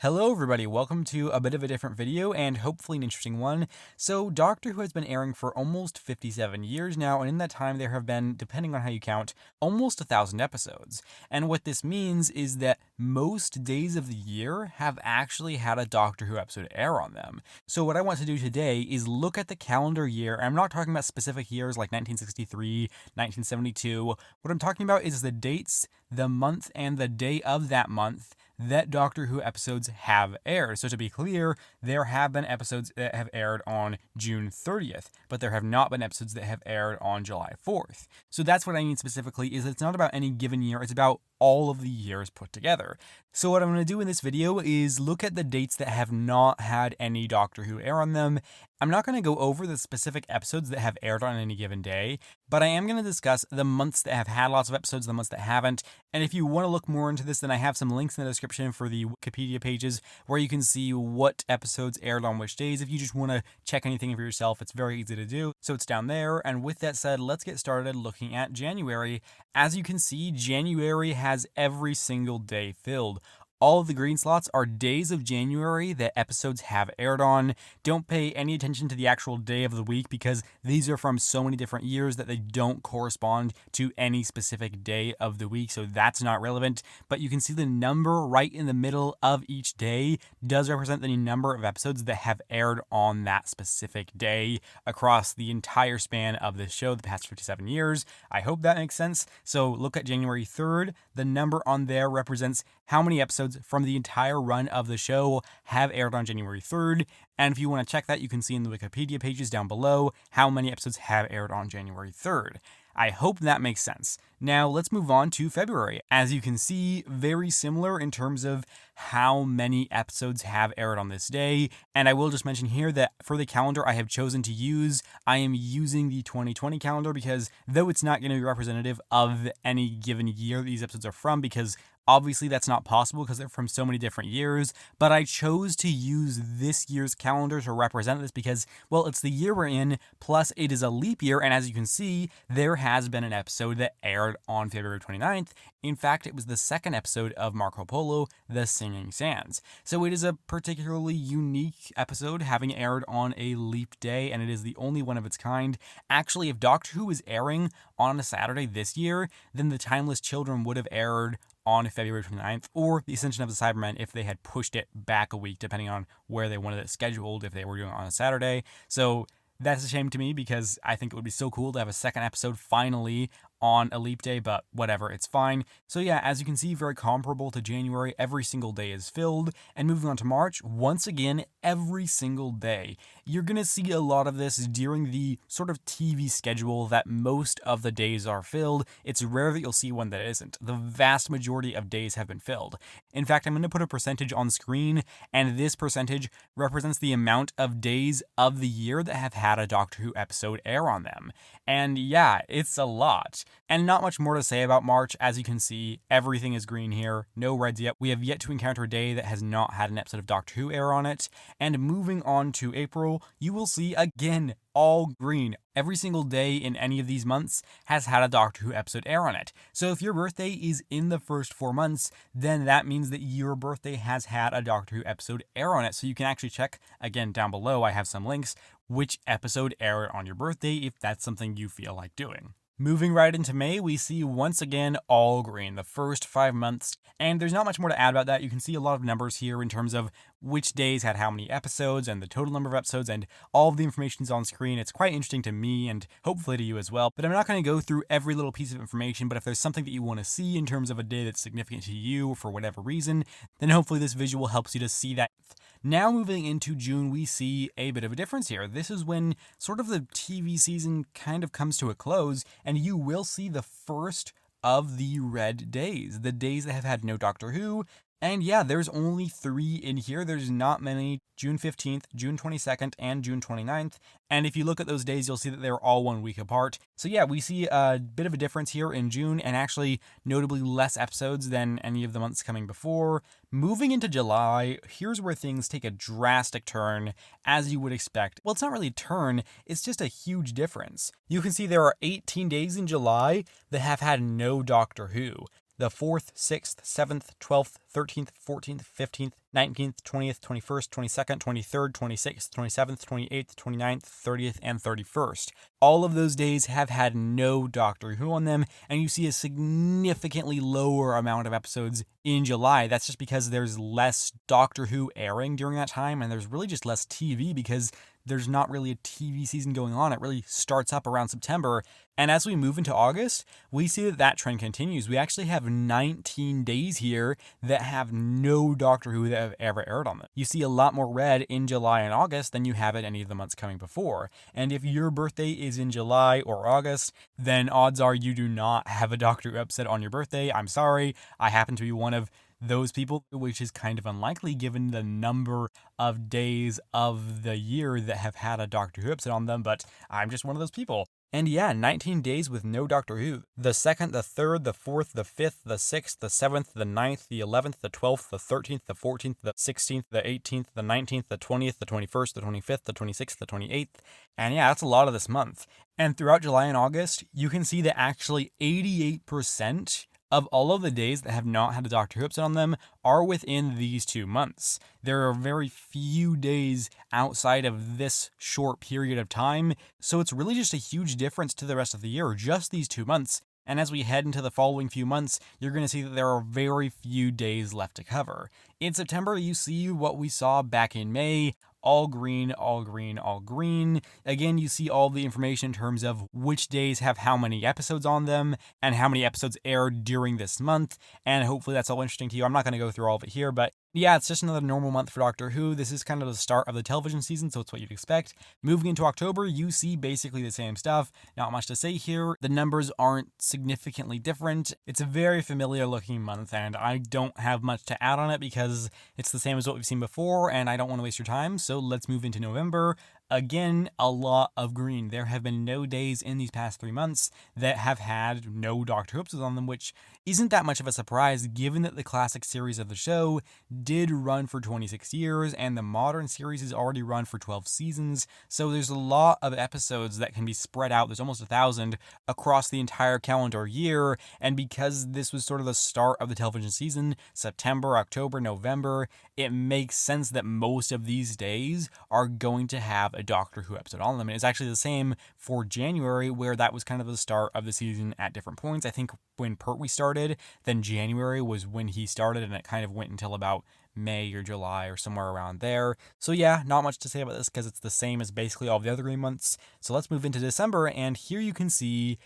Hello everybody, welcome to a bit of a different video and hopefully an interesting one. So Doctor Who has been airing for almost 57 years now, and in that time there have been, depending on how you count, almost 1,000 episodes. And what this means is that most days of the year have actually had a Doctor Who episode air on them. So what I want to do today is look at the calendar year, and I'm not talking about specific years like 1963, 1972. What I'm talking about is the dates, the month, and the day of that month that Doctor Who episodes have aired. So to be clear, there have been episodes that have aired on June 30th, but there have not been episodes that have aired on July 4th. So that's what I mean specifically, is it's not about any given year, it's about all of the years put together. So what I'm going to do in this video is look at the dates that have not had any Doctor Who air on them. I'm not going to go over the specific episodes that have aired on any given day, but I am going to discuss the months that have had lots of episodes, the months that haven't. And if you want to look more into this, then I have some links in the description for the Wikipedia pages where you can see what episodes aired on which days. If you just want to check anything for yourself, it's very easy to do. So it's down there. And with that said, let's get started looking at January. As you can see, January has every single day filled. All of the green slots are days of January that episodes have aired on. Don't pay any attention to the actual day of the week because these are from so many different years that they don't correspond to any specific day of the week, so that's not relevant. But you can see the number right in the middle of each day does represent the number of episodes that have aired on that specific day across the entire span of this show, the past 57 years. I hope that makes sense. So look at January 3rd. The number on there represents how many episodes from the entire run of the show have aired on January 3rd. And if you want to check that, you can see in the Wikipedia pages down below how many episodes have aired on January 3rd. I hope that makes sense. Now let's move on to February. As you can see, very similar in terms of how many episodes have aired on this day. And I will just mention here that for the calendar I have chosen to use, I am using the 2020 calendar because though it's not going to be representative of any given year these episodes are from, because obviously that's not possible because they're from so many different years, but I chose to use this year's calendar to represent this because, well, it's the year we're in, plus it is a leap year, and as you can see, there has been an episode that aired on February 29th. In fact, it was the second episode of Marco Polo, The Singing Sands. So it is a particularly unique episode, having aired on a leap day, and it is the only one of its kind. Actually, if Doctor Who is airing on a Saturday this year, then The Timeless Children would have aired on February 29th, or The Ascension of the Cybermen if they had pushed it back a week, depending on where they wanted it scheduled, if they were doing it on a Saturday. So that's a shame to me because I think it would be so cool to have a second episode finally on a leap day, but whatever, it's fine. So yeah, as you can see, very comparable to January, every single day is filled. And moving on to March, once again, every single day. You're gonna see a lot of this during the sort of TV schedule that most of the days are filled. It's rare that you'll see one that isn't. The vast majority of days have been filled. In fact, I'm gonna put a percentage on screen, and this percentage represents the amount of days of the year that have had a Doctor Who episode air on them. And yeah, it's a lot. And not much more to say about March. As you can see, everything is green here, no reds yet. We have yet to encounter a day that has not had an episode of Doctor Who air on it. And moving on to April, you will see again all green. Every single day in any of these months has had a Doctor Who episode air on it. So if your birthday is in the first 4 months, then that means that your birthday has had a Doctor Who episode air on it. So you can actually check, again, down below, I have some links, which episode aired on your birthday if that's something you feel like doing. Moving right into May, we see once again all green, the first 5 months, and there's not much more to add about that. You can see a lot of numbers here in terms of which days had how many episodes and the total number of episodes, and all of the information is on screen. It's quite interesting to me and hopefully to you as well, but I'm not going to go through every little piece of information, but if there's something that you want to see in terms of a day that's significant to you for whatever reason, then hopefully this visual helps you to see that. Now moving into June, we see a bit of a difference here. This is when sort of the TV season kind of comes to a close, and you will see the first of the red days, the days that have had no Doctor Who. And yeah, there's only 3 in here. There's not many. June 15th, June 22nd, and June 29th. And if you look at those days, you'll see that they're all 1 week apart. So yeah, we see a bit of a difference here in June, and actually notably less episodes than any of the months coming before. Moving into July, here's where things take a drastic turn, as you would expect. Well, it's not really a turn, it's just a huge difference. You can see there are 18 days in July that have had no Doctor Who. The 4th, 6th, 7th, 12th, 13th, 14th, 15th, 19th, 20th, 21st, 22nd, 23rd, 26th, 27th, 28th, 29th, 30th, and 31st. All of those days have had no Doctor Who on them, and you see a significantly lower amount of episodes in July. That's just because there's less Doctor Who airing during that time, and there's really just less TV because there's not really a TV season going on. It really starts up around September. And as we move into August, we see that that trend continues. We actually have 19 days here that have no Doctor Who that have ever aired on them. You see a lot more red in July and August than you have at any of the months coming before. And if your birthday is in July or August, then odds are you do not have a Doctor Who episode on your birthday. I'm sorry. I happen to be one of those people, which is kind of unlikely given the number of days of the year that have had a Doctor Who episode on them, but I'm just one of those people. And yeah, 19 days with no Doctor Who. The 2nd, the 3rd, the 4th, the 5th, the 6th, the 7th, the 9th, the 11th, the 12th, the 13th, the 14th, the 16th, the 18th, the 19th, the 20th, the 21st, the 25th, the 26th, the 28th. And yeah, that's a lot of this month. And throughout July and August, you can see that actually 88% of all of the days that have not had a Doctor Who episode on them are within these 2 months. There are very few days outside of this short period of time, so it's really just a huge difference to the rest of the year, just these 2 months. And as we head into the following few months, you're going to see that there are very few days left to cover. In September, you see what we saw back in May. All green, all green, all green. Again, you see all the information in terms of which days have how many episodes on them and how many episodes aired during this month. And hopefully that's all interesting to you. I'm not going to go through all of it here, but yeah, it's just another normal month for Doctor Who. This is kind of the start of the television season, so it's what you'd expect. Moving into October, you see basically the same stuff. Not much to say here. The numbers aren't significantly different. It's a very familiar looking month, and I don't have much to add on it because it's the same as what we've seen before, and I don't want to waste your time. So let's move into November. Again, a lot of green. There have been no days in these past 3 months that have had no Doctor Who episodes on them, which isn't that much of a surprise given that the classic series of the show did run for 26 years and the modern series has already run for 12 seasons. So there's a lot of episodes that can be spread out. There's almost 1,000 across the entire calendar year. And because this was sort of the start of the television season, September, October, November, it makes sense that most of these days are going to have a Doctor Who episode on them. And it's actually the same for January, where that was kind of the start of the season at different points. I think when Pertwee started, then January was when he started, and it kind of went until about May or July or somewhere around there. So yeah, not much to say about this because it's the same as basically all the other green months. So let's move into December, and here you can see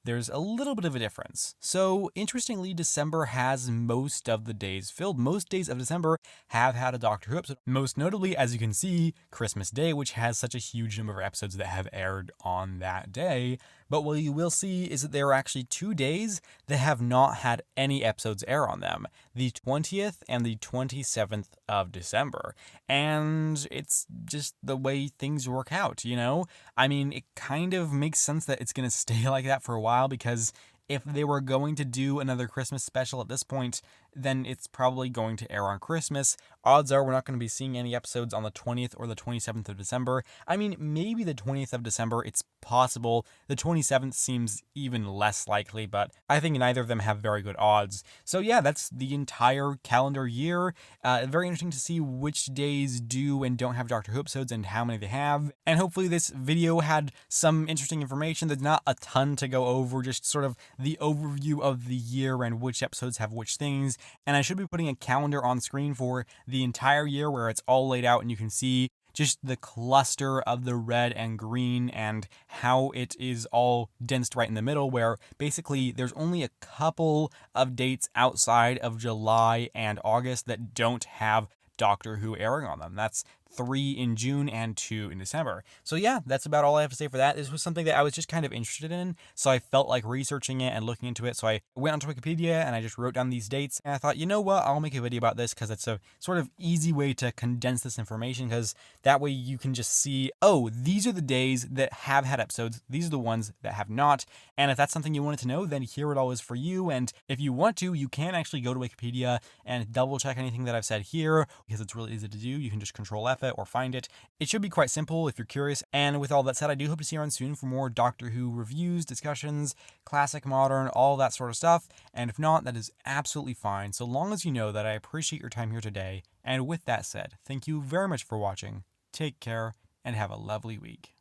there's a little bit of a difference. So interestingly, December has most of the days filled. Most days of December have had a Doctor Who episode. Most notably, as you can see, Christmas Day, which has such a huge number of episodes that have aired on that day. But what you will see is that there are actually 2 days that have not had any episodes air on them. The 20th and the 27th of December. And it's just the way things work out, you know? I mean, it kind of makes sense that it's going to stay like that for a while because if they were going to do another Christmas special at this point, then it's probably going to air on Christmas. Odds are we're not going to be seeing any episodes on the 20th or the 27th of December. I mean, maybe the 20th of December, it's possible. The 27th seems even less likely, but I think neither of them have very good odds. So yeah, that's the entire calendar year. Very interesting to see which days do and don't have Doctor Who episodes and how many they have. And hopefully this video had some interesting information. There's not a ton to go over, just sort of the overview of the year and which episodes have which things. And I should be putting a calendar on screen for the entire year where it's all laid out and you can see just the cluster of the red and green and how it is all densed right in the middle, where basically there's only a couple of dates outside of July and August that don't have Doctor Who airing on them. That's 3 in June and 2 in December. So yeah, that's about all I have to say for that. This was something that I was just kind of interested in, so I felt like researching it and looking into it. So I went onto Wikipedia and I just wrote down these dates, and I thought, you know what, I'll make a video about this because it's a sort of easy way to condense this information, because that way you can just see, oh, these are the days that have had episodes, these are the ones that have not. And if that's something you wanted to know, then here it all is for you. And if you want to, you can actually go to Wikipedia and double check anything that I've said here, because it's really easy to do. You can just Control F it or find it. It should be quite simple if you're curious, and with all that said, I do hope to see you around soon for more Doctor Who reviews, discussions, classic, modern, all that sort of stuff, and if not, that is absolutely fine, so long as you know that I appreciate your time here today, and with that said, thank you very much for watching, take care, and have a lovely week.